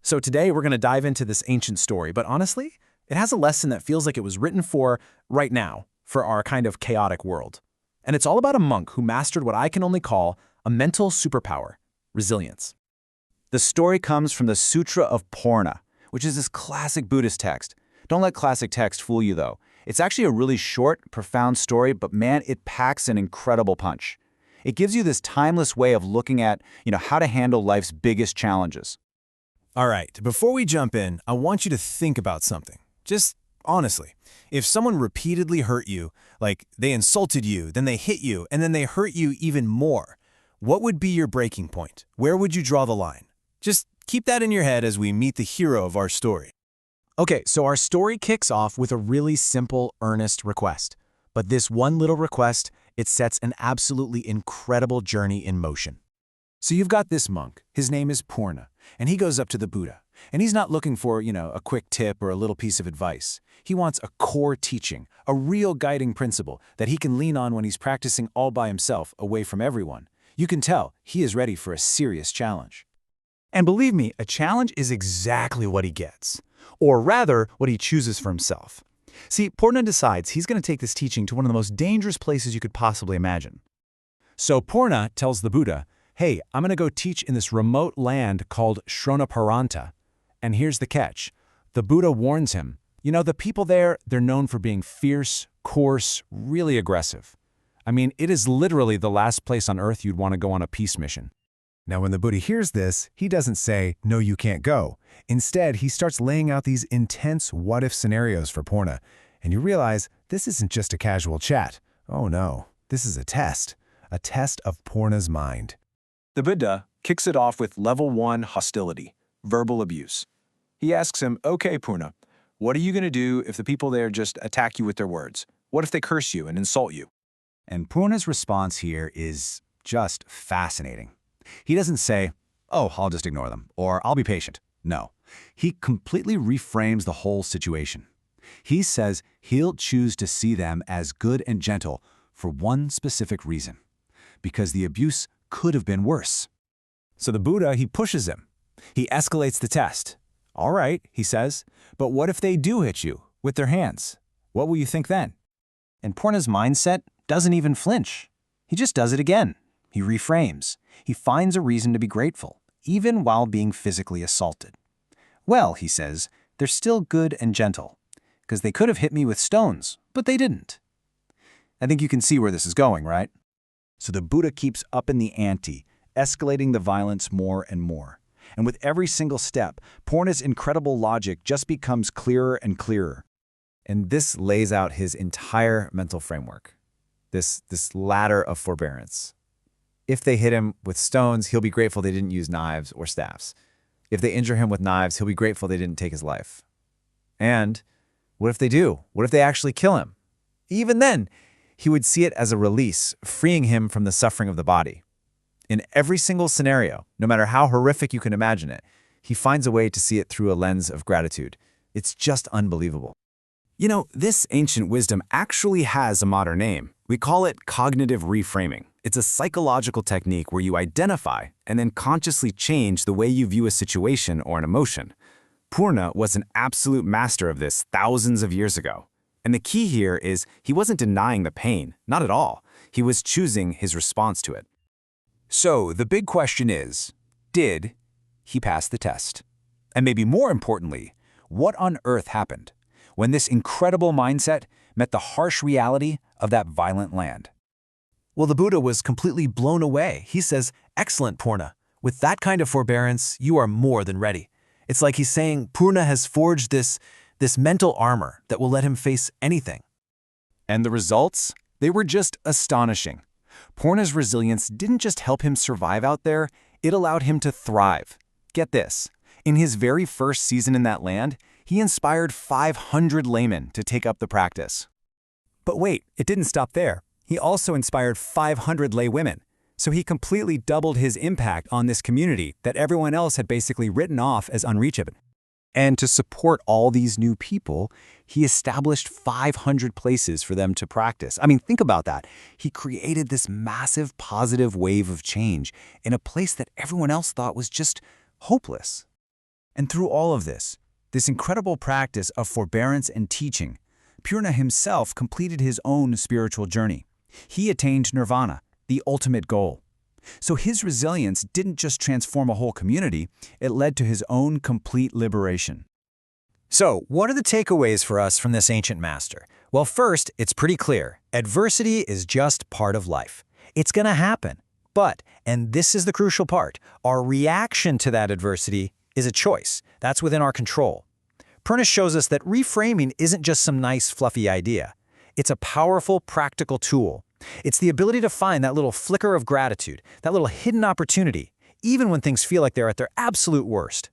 So today we're going to dive into this ancient story, but honestly, it has a lesson that feels like it was written for right now, for our kind of chaotic world. And it's all about a monk who mastered what I can only call a mental superpower, resilience. The story comes from the Sutra of Puṇṇa, which is this classic Buddhist text. Don't let classic text fool you, though. It's actually a really short, profound story, but man, it packs an incredible punch. It gives you this timeless way of looking at, how to handle life's biggest challenges. All right, before we jump in, I want you to think about something. Just honestly, if someone repeatedly hurt you, like they insulted you, then they hit you, and then they hurt you even more, what would be your breaking point? Where would you draw the line? Just keep that in your head as we meet the hero of our story. Okay, so our story kicks off with a really simple, earnest request. But this one little request, it sets an absolutely incredible journey in motion. So you've got this monk, his name is Puṇṇa, and he goes up to the Buddha. And he's not looking for, a quick tip or a little piece of advice. He wants a core teaching, a real guiding principle that he can lean on when he's practicing all by himself, away from everyone. You can tell he is ready for a serious challenge. And believe me, a challenge is exactly what he gets. Or rather, what he chooses for himself. See, Puṇṇa decides he's going to take this teaching to one of the most dangerous places you could possibly imagine. So Puṇṇa tells the Buddha, hey, I'm going to go teach in this remote land called Shronaparanta. And here's the catch. The Buddha warns him, the people there, they're known for being fierce, coarse, really aggressive. I mean, it is literally the last place on earth you'd want to go on a peace mission. Now, when the Buddha hears this, he doesn't say, no, you can't go. Instead, he starts laying out these intense what-if scenarios for Puṇṇa. And you realize this isn't just a casual chat. Oh no, this is a test of Puṇṇa's mind. The Buddha kicks it off with level 1 hostility, verbal abuse. He asks him, okay, Puṇṇa, what are you going to do if the people there just attack you with their words? What if they curse you and insult you? And Puṇṇa's response here is just fascinating. He doesn't say, oh, I'll just ignore them, or I'll be patient. No, he completely reframes the whole situation. He says he'll choose to see them as good and gentle for one specific reason, because the abuse could have been worse. So the Buddha, he pushes him. He escalates the test. All right, he says, but what if they do hit you with their hands? What will you think then? And Puṇṇa's mindset doesn't even flinch. He just does it again. He reframes. He finds a reason to be grateful, even while being physically assaulted. Well, he says, they're still good and gentle, because they could have hit me with stones, but they didn't. I think you can see where this is going, right? So the Buddha keeps upping the ante, escalating the violence more and more. And with every single step, Puṇṇa's incredible logic just becomes clearer and clearer. And this lays out his entire mental framework, this ladder of forbearance. If they hit him with stones, he'll be grateful they didn't use knives or staffs. If they injure him with knives, he'll be grateful they didn't take his life. And what if they do? What if they actually kill him? Even then, he would see it as a release, freeing him from the suffering of the body. In every single scenario, no matter how horrific you can imagine it, he finds a way to see it through a lens of gratitude. It's just unbelievable. This ancient wisdom actually has a modern name. We call it cognitive reframing. It's a psychological technique where you identify and then consciously change the way you view a situation or an emotion. Puṇṇa was an absolute master of this thousands of years ago. And the key here is he wasn't denying the pain, not at all. He was choosing his response to it. So the big question is, did he pass the test? And maybe more importantly, what on earth happened when this incredible mindset met the harsh reality of that violent land? Well, the Buddha was completely blown away. He says, excellent, Puṇṇa. With that kind of forbearance, you are more than ready. It's like he's saying Puṇṇa has forged this mental armor that will let him face anything. And the results? They were just astonishing. Puṇṇa's resilience didn't just help him survive out there, it allowed him to thrive. Get this. In his very first season in that land, he inspired 500 laymen to take up the practice. But wait, it didn't stop there. He also inspired 500 lay women. So he completely doubled his impact on this community that everyone else had basically written off as unreachable. And to support all these new people, he established 500 places for them to practice. I mean, think about that. He created this massive positive wave of change in a place that everyone else thought was just hopeless. And through all of this incredible practice of forbearance and teaching, Puṇṇa himself completed his own spiritual journey. He attained nirvana, the ultimate goal. So his resilience didn't just transform a whole community, it led to his own complete liberation. So, what are the takeaways for us from this ancient master? Well, first, it's pretty clear. Adversity is just part of life. It's going to happen. But, and this is the crucial part, our reaction to that adversity is a choice. That's within our control. Puṇṇa shows us that reframing isn't just some nice, fluffy idea. It's a powerful, practical tool. It's the ability to find that little flicker of gratitude, that little hidden opportunity, even when things feel like they're at their absolute worst.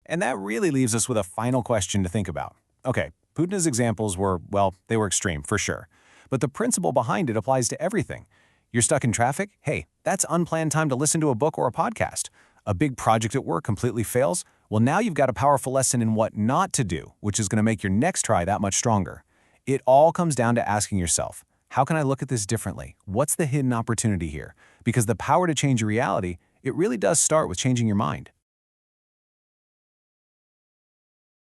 And that really leaves us with a final question to think about. Okay, Puṇṇa's examples were, well, they were extreme, for sure. But the principle behind it applies to everything. You're stuck in traffic? Hey, that's unplanned time to listen to a book or a podcast. A big project at work completely fails? Well, now you've got a powerful lesson in what not to do, which is going to make your next try that much stronger. It all comes down to asking yourself, how can I look at this differently? What's the hidden opportunity here? Because the power to change your reality, it really does start with changing your mind.